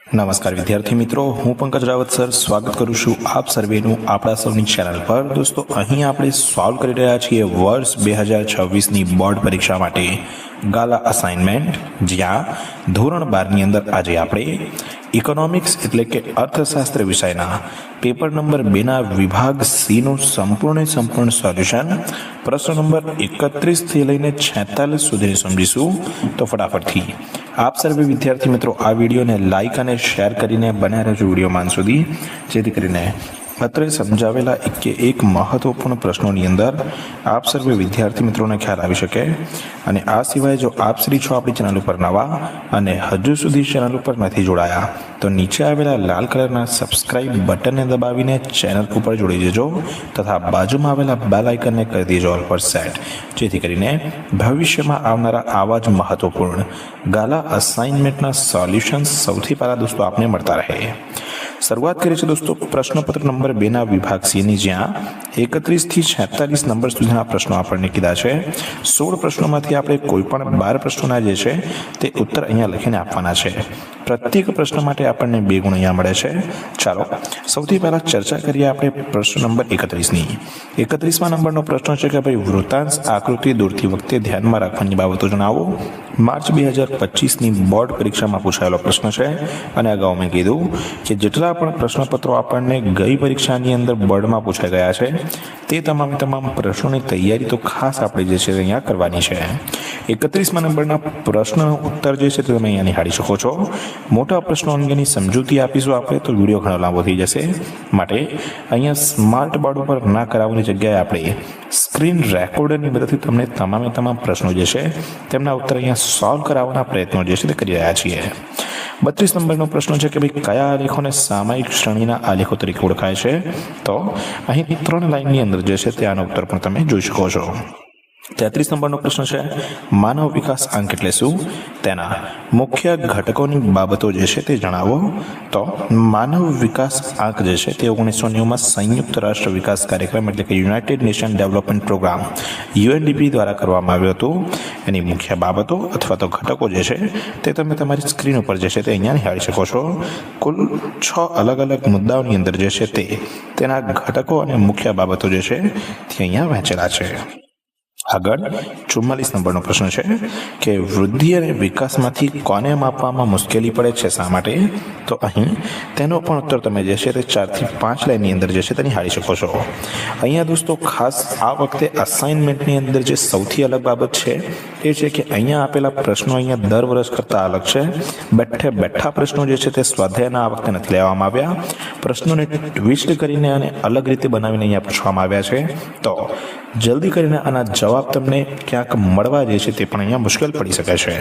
નમસ્કાર વિદ્યાર્થી મિત્રો, હું પંકજ રાવત સર સ્વાગત કરું છું આપ સર્વેનું આપણા સૌની ચેનલ પર। દોસ્તો, અહીં આપણે સોલ્વ કરી રહ્યા છીએ વર્ષ 2026ની બોર્ડ પરીક્ષા માટે ગાલા અસાઇનમેન્ટ, જ્યાં ધોરણ 12ની અંદર આજે આપણે ઇકોનોમિક્સ એટલે કે અર્થશાસ્ત્ર વિષયના પેપર નંબર 2ના વિભાગ સીનું સંપૂર્ણ સોલ્યુશન પ્રશ્ન નંબર 31 થી લઈને 46 સુધી સમજીશું। તો ફટાફટથી આપ સર્વે વિદ્યાર્થી મિત્રો આ વિડીયોને લાઈક અને શેર કરીને બનાવી રહેજો વિડીયોમાં સુધી, જેથી કરીને અત્રે સમજાવેલા એક મહત્વપૂર્ણ પ્રશ્નોની અંદર આપ સર્વે વિદ્યાર્થી મિત્રોને ખ્યાલ આવી શકે। અને આ સિવાય જો આપ શ્રી છો આપણી ચેનલ ઉપર નવા અને હજુ સુધી ચેનલ ઉપર નથી જોડાયા તો નીચે આવેલા લાલ કલરના સબસ્ક્રાઇબ બટનને દબાવીને ચેનલ ઉપર જોડી દેજો તથા બાજુમાં આવેલા બેલ આઇકનને કરી દેજો ઓલ પર સેટ, જેથી કરીને ભવિષ્યમાં આવનારા આવા જ મહત્વપૂર્ણ ગાલા અસાઇનમેન્ટના સોલ્યુશન્સ સૌથી પહેલા દોસ્તો આપને મળતા રહે। શરૂઆત કરીએ છીએ દોસ્તો પ્રશ્નપત્ર નંબર 2ના વિભાગ સીની, જ્યાં 31 થી 46 નંબર સુધીના પ્રશ્નો આપણને કીધા છે। 16 પ્રશ્નોમાંથી આપણે કોઈ પણ 12 પ્રશ્નોના જે છે તે ઉત્તર અહીંયા લખીને આપવાના છે। પ્રત્યેક પ્રશ્ન માટે આપણને 2 ગુણ અહીંયા મળે છે। ચાલો સૌથી પહેલા ચર્ચા કરીએ આપણે પ્રશ્ન નંબર 31ની। 31મા નંબરનો પ્રશ્ન છે કે ભાઈ વૃત્તાંશ આકૃતિ દોરતી વખતે ધ્યાનમાં રાખવાની બાબતો જણાવો। માર્ચ 2025ની બોર્ડ પરીક્ષામાં પૂછાયેલો પ્રશ્ન છે અને અગાઉ મેં કીધું કે જેટલા પણ પ્રશ્નપત્રો આપણને ગઈ પરીક્ષાની અંદર બોર્ડમાં પૂછાઈ ગયા છે તે તમામ પ્રશ્નોની તૈયારી તો ખાસ આપણે જે છે અહીંયા કરવાની છે। 31મા નંબરના પ્રશ્નનો ઉત્તર જે છે તે તમે અહીંયા નિહાળી શકો છો। મોટા પ્રશ્નો અંગેની સમજૂતી આપીશું આપણે તો વિડીયો ઘણો લાંબો થઈ જશે, માટે અહીંયા સ્માર્ટ બોર્ડ ઉપર ના કરાવવાની જગ્યાએ આપણે સ્ક્રીન રેકોર્ડરની મદદથી તમને તમામ પ્રશ્નો જે છે તેમના ઉત્તર અહીંયા સોલ્વ કરાવવાના પ્રયત્નો જે છે તે કરી રહ્યા છીએ। 32 નંબરનો પ્રશ્ન છે કે ભાઈ કયા આલેખોને સામયિક શ્રેણીના આલેખો તરીકે ઓળખાય છે? તો અહીં 3 લાઇનની અંદર જે છે તે આનો ઉત્તર પણ તમે જોઈ શકો છો। 33 નંબરનો પ્રશ્ન છે માનવ વિકાસ આંક એટલે શું? તેના મુખ્ય ઘટકોની બાબતો જે છે તે જણાવો। તો માનવ વિકાસ આંક જે છે તે 1990માં સંયુક્ત રાષ્ટ્ર વિકાસ કાર્યક્રમ એટલે કે United Nation Development Programme UNDP દ્વારા કરવામાં આવ્યું હતું। એની મુખ્ય બાબતો અથવા તો ઘટકો જે છે તે તમે તમારી સ્ક્રીન ઉપર જે છે તે અહીંયા નિહાળી શકો છો। કુલ 6 અલગ અલગ મુદ્દાઓની અંદર જે છે તેના ઘટકો અને મુખ્ય બાબતો જે છે તે અહીંયા વહેંચેલા છે। આગળ 44 નંબરનો પ્રશ્ન છે કે વૃદ્ધિ અને વિકાસમાંથી કોને માપવામાં મુશ્કેલી પડે છે, શા માટે? તો અહીં તેનો પણ ઉત્તર તમે જે છે તે 4 થી 5 લાઇનની અંદર જે છે તે નિહાળી શકો છો। અહીંયા દોસ્તો ખાસ આ વખતે અસાઇનમેન્ટની અંદર જે સૌથી અલગ બાબત છે એ છે કે અહીંયા આપેલા પ્રશ્નો અહીંયા દર વર્ષ કરતાં અલગ છે। બેઠા પ્રશ્નો જે છે તે સ્વાધ્યાયના આ વખતે નથી લેવામાં આવ્યા, પ્રશ્નોને ટ્વિસ્ટ કરીને અને અલગ રીતે બનાવીને અહીંયા પૂછવામાં આવ્યા છે। તો જલ્દી કરીને આના જવાબ તમને ક્યાંક મળવા જે છે તે પણ અહીંયા મુશ્કેલ પડી શકે છે।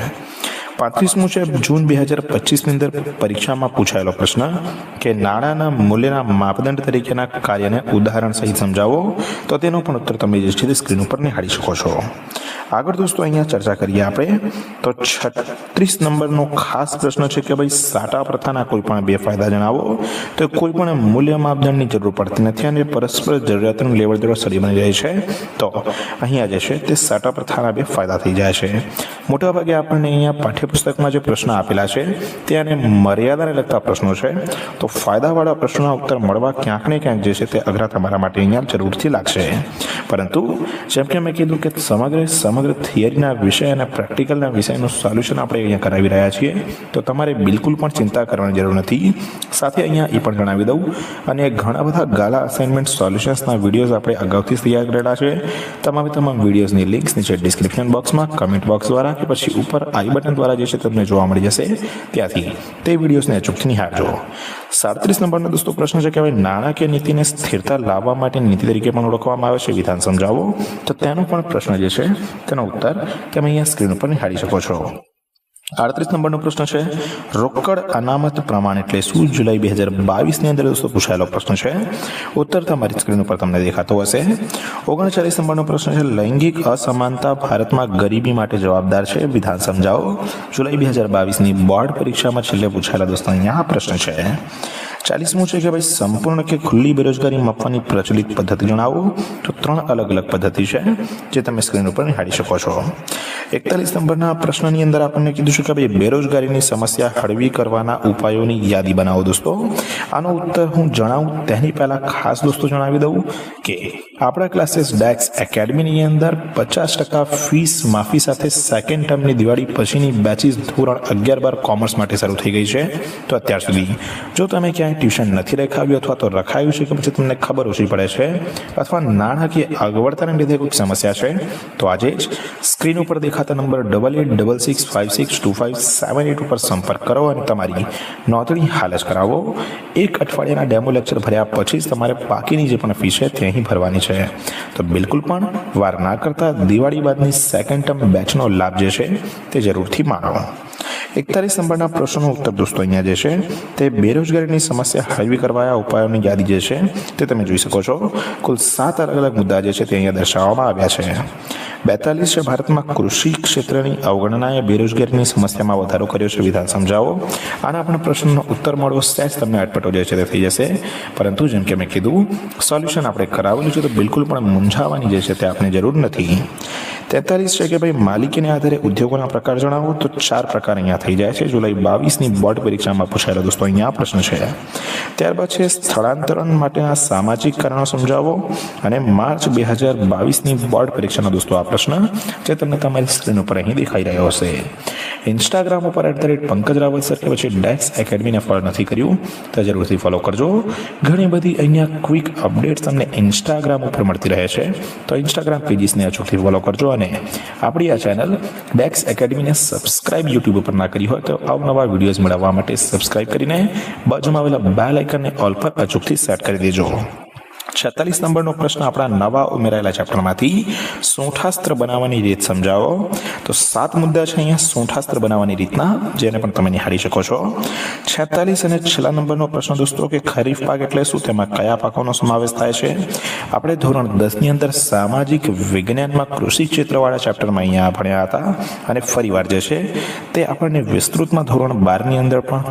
35મું છે જૂન 2025ની અંદર પરીક્ષામાં પૂછાયેલો પ્રશ્ન કે નાણાંના મૂલ્યના માપદંડ તરીકેના કાર્યને ઉદાહરણ સહિત સમજાવો। તો તેનો પણ ઉત્તર તમે જે છે તે સ્ક્રીન ઉપર નિહાળી શકો છો। આગળ દોસ્તો અહીંયા ચર્ચા કરીએ આપણે તો 36 નંબરનો ખાસ પ્રશ્ન છે કે ભાઈ સાટા પ્રથાના કોઈ પણ 2 ફાયદા જણાવો। તો કોઈ પણ મૂલ્ય માપદંડની જરૂર પડતી નથી અને પરસ્પર જરૂરિયાતનું લેવડ દેવડ સળી બની જાય છે। તો અહીંયા જે છે તે સાટા પ્રથાના 2 ફાયદા થઈ જાય છે। મોટાભાગે આપણને અહીંયા પાઠ્યપુસ્તકમાં જે પ્રશ્ન આપેલા છે તેને મર્યાદાને લગતા પ્રશ્નો છે, તો ફાયદાવાળા પ્રશ્નોના ઉત્તર મળવા ક્યાંક ને ક્યાંક જે છે તે અઘરા તમારા માટે અહીંયા જરૂરથી લાગશે। પરંતુ જેમ કે મેં કીધું કે સમગ્ર થિયરીના વિષય અને પ્રેક્ટિકલના વિષયનું સોલ્યુશન આપણે અહીંયા કરાવી રહ્યા છીએ, તો તમારે બિલકુલ પણ ચિંતા કરવાની જરૂર નથી। સાથે અહીંયા એ પણ જણાવી દઉં અને ઘણા બધા ગાલા અસાઇનમેન્ટ સોલ્યુશન્સના વિડીયોઝ આપણે અગાઉથી તૈયાર કરેલા છે। તમામ વિડીયોઝની લિંક્સ નીચે ડિસ્ક્રિપ્શન બોક્સમાં, કમેન્ટ બોક્સ દ્વારા કે પછી ઉપર આઈ બટન દ્વારા જે છે તમને જોવા મળી જશે, ત્યાંથી તે વિડીયોઝને અચૂકથી નિહાળજો। 37 નંબરનો દોસ્તો પ્રશ્ન છે કે હવે નાણાકીય નીતિને સ્થિરતા લાવવા માટે નીતિ તરીકે પણ ઓળખવામાં આવે છે, વિધાન સમજાવો। તો તેનો પણ પ્રશ્ન જે છે તેનો ઉત્તર તમે અહીંયા સ્ક્રીન ઉપર નિહાળી શકો છો। 38 નંબરનો પ્રશ્ન છે રોકડ અનામત પ્રમાણ એટલે શું? જુલાઈ 2022ની અંદર દોસ્તો પૂછાયેલો પ્રશ્ન છે, ઉત્તર તમારી સ્ક્રીન ઉપર તમને દેખાતો હશે। 39 નંબરનો પ્રશ્ન છે લૈંગિક અસમાનતા ભારતમાં ગરીબી માટે જવાબદાર છે, વિધાન સમજાવો। જુલાઈ 2022ની બોર્ડ પરીક્ષામાં છેલ્લે પૂછાયેલા દોસ્તો અહીંયા આ પ્રશ્ન છે। 40મું છે કે ભાઈ સંપૂર્ણ કે ખુલ્લી બેરોજગારી માપવાની પ્રચલિત પદ્ધતિ જણાવો। તો ત્રણ અલગ અલગ પદ્ધતિ છે જે તમે સ્ક્રીન ઉપર નિહાળી શકો છો. 41 નંબરના પ્રશ્નની અંદર આપણને કીધું છે કે ભાઈ બેરોજગારીની સમસ્યા હળવી કરવાના ઉપાયોની યાદી બનાવો. દોસ્તો આનો ઉત્તર હું જણાવું તેની પહેલા ખાસ દોસ્તો જણાવી દઉં કે આપણા ક્લાસીસ ડેક્સ એકેડમીની અંદર 50% ફીસ માફી સાથે સેકન્ડ ટર્મની દિવાળી પછીની બેચીસ ધોરણ 11-12 કોમર્સ માટે શરૂ થઈ ગઈ છે. તો અત્યાર સુધી જો તમે ક્યાંય ટ્યુશન નથી રખાવ્યું અથવા તો રખાયું છે કે પછી તમને ખબર ઓછી પડે છે અથવા નાણાકીય અગવડતાને લીધે કોઈ સમસ્યા છે તો આજે જ સ્ક્રીન ઉપર દેખાતા નંબર 8866562578 ઉપર સંપર્ક કરો અને તમારી નોંધણી હાલ જ કરાવો. એક અઠવાડિયાના ડેમો લેક્ચર ભર્યા પછી જ તમારે બાકીની જે પણ ફી છે તે અહીં ભરવાની છે. તો બિલકુલ પણ વાર ના કરતા દિવાળી બાદની સેકન્ડ ટર્મ બેચનો લાભ જે છે તે જરૂરથી માણો. 41 નંબરના પ્રશ્નનો ઉત્તર દોસ્તો અહીંયા જે છે તે બેરોજગારીની સમસ્યા હળવી કરવા ઉપાયોની યાદી જે છે તે તમે જોઈ શકો છો. કુલ 7 અલગ અલગ મુદ્દા જે છે તે અહીંયા દર્શાવવામાં આવ્યા છે. 42 છે ભારતમાં કૃષિ ક્ષેત્રની અવગણનાએ બેરોજગારીની સમસ્યામાં વધારો કર્યો છે. વિધાન સમજાવો. આના પણ પ્રશ્નનો ઉત્તર મળવો સહેજ તમને અટપટો જે છે તે થઈ જશે, પરંતુ જેમ કે મેં કીધું સોલ્યુશન આપણે કરાવેલું છે તો બિલકુલ પણ મૂંઝાવાની જે છે તે આપણે જરૂર નથી. 43 છે કે ભાઈ માલિકીને આધારે ઉદ્યોગોના પ્રકાર જણાવો. તો 4 પ્રકાર અહીંયા થઈ જાય છે. જુલાઈ 22ની બોર્ડ પરીક્ષામાં પૂછાયેલો દોસ્તો અહીંયા પ્રશ્ન છે. ત્યારબાદ છે સ્થળાંતરણ માટેના સામાજિક કારણો સમજાવો અને માર્ચ 2022ની બોર્ડ પરીક્ષાનો દોસ્તો આ પ્રશ્ન જે તમને તમારી સ્ક્રીન ઉપર અહીં દેખાઈ રહ્યો હશે. ઇન્સ્ટાગ્રામ ઉપર @પંકજ રાવલ સર કે પછી ડેક્સ એકેડમીને ફોલો નથી કર્યું તો જરૂરથી ફોલો કરજો. ઘણી બધી અહીંયા ક્વિક અપડેટ્સ તમને ઇન્સ્ટાગ્રામ ઉપર મળતી રહે છે તો ઇન્સ્ટાગ્રામ પેજીસને અચૂકથી ફોલો કરજો અને આપણી આ ચેનલ ડેક્સ એકેડમીને સબસ્ક્રાઇબ યુટ્યુબ ઉપર ના કરી હોય તો અવનવા વિડીયોઝ મેળવવા માટે સબસ્ક્રાઇબ કરીને બાજુમાં આવેલા બેલ આઇકનને ઓલ પર અચૂકથી સેટ કરી દેજો. 46 નંબરનો પ્રશ્ન આપણા નવા ઉમેરાયેલા ચેપ્ટરમાંથી સૂંઠાસ્ત્ર બનાવવાની રીત સમજાવો. તો 7 મુદ્દા છે અહીંયા સૂંઠાસ્ત્ર બનાવવાની રીતના, જેને પણ તમે નિહાળી શકો છો. 46 અને છેલ્લા નંબરનો પ્રશ્ન દોસ્તો કે ખરીફ પાક એટલે શું, તેમાં કયા પાકોનો સમાવેશ થાય છે. આપણે ધોરણ 10ની અંદર સામાજિક વિજ્ઞાનમાં કૃષિ ક્ષેત્રવાળા ચેપ્ટરમાં અહીંયા ભણ્યા હતા અને ફરીવાર જે છે તે આપણને વિસ્તૃતમાં ધોરણ 12ની અંદર પણ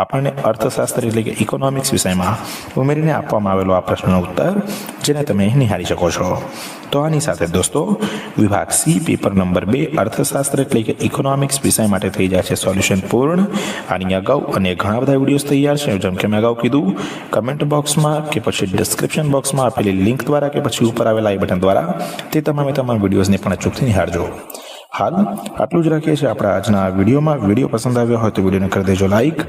આપણને અર્થશાસ્ત્ર એટલે કે ઇકોનોમિક્સ વિષયમાં ઉમેરીને આપવામાં આવેલો આ પ્રશ્નનો ઉત્તર જેને તમે નિહાળી શકો છો. તો આની સાથે દોસ્તો વિભાગ સી પેપર નંબર 2 અર્થશાસ્ત્ર એટલે કે ઇકોનોમિક્સ વિષય માટે થઈ જાય છે સોલ્યુશન પૂર્ણ. આની અગાઉ અને ઘણા બધા વિડીયોઝ તૈયાર છે. જેમ કે મેં અગાઉ કીધું કમેન્ટ બોક્સમાં કે પછી ડિસ્ક્રિપ્શન બોક્સમાં આપેલી લિંક દ્વારા કે પછી ઉપર આવેલા આઈ બટન દ્વારા તે તમારા વિડીયોઝને પણ અચૂકથી નિહાળજો. હાલ આટલું જ રાખીએ છીએ આપણા આજના વિડીયોમાં. વિડીયો પસંદ આવ્યો હોય તો વિડીયોને કરી દેજો લાઈક.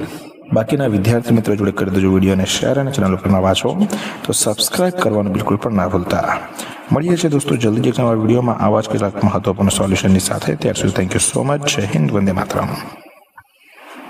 બાકીના વિદ્યાર્થી મિત્રો જોડે કરી દેજો વિડીયોને શેર અને ચેનલ ઉપર ના વાંચો તો સબસ્ક્રાઇબ કરવાનું બિલકુલ પણ ના ભૂલતા. મળીએ છીએ દોસ્તો જલ્દી જ એક નવા વિડીયોમાં આવા જ કેટલાક મહત્વપૂર્ણ સોલ્યુશનની સાથે. ત્યાર સુધી થેન્ક યુ સો મચ. જય હિન્દ, વંદે માતરમ.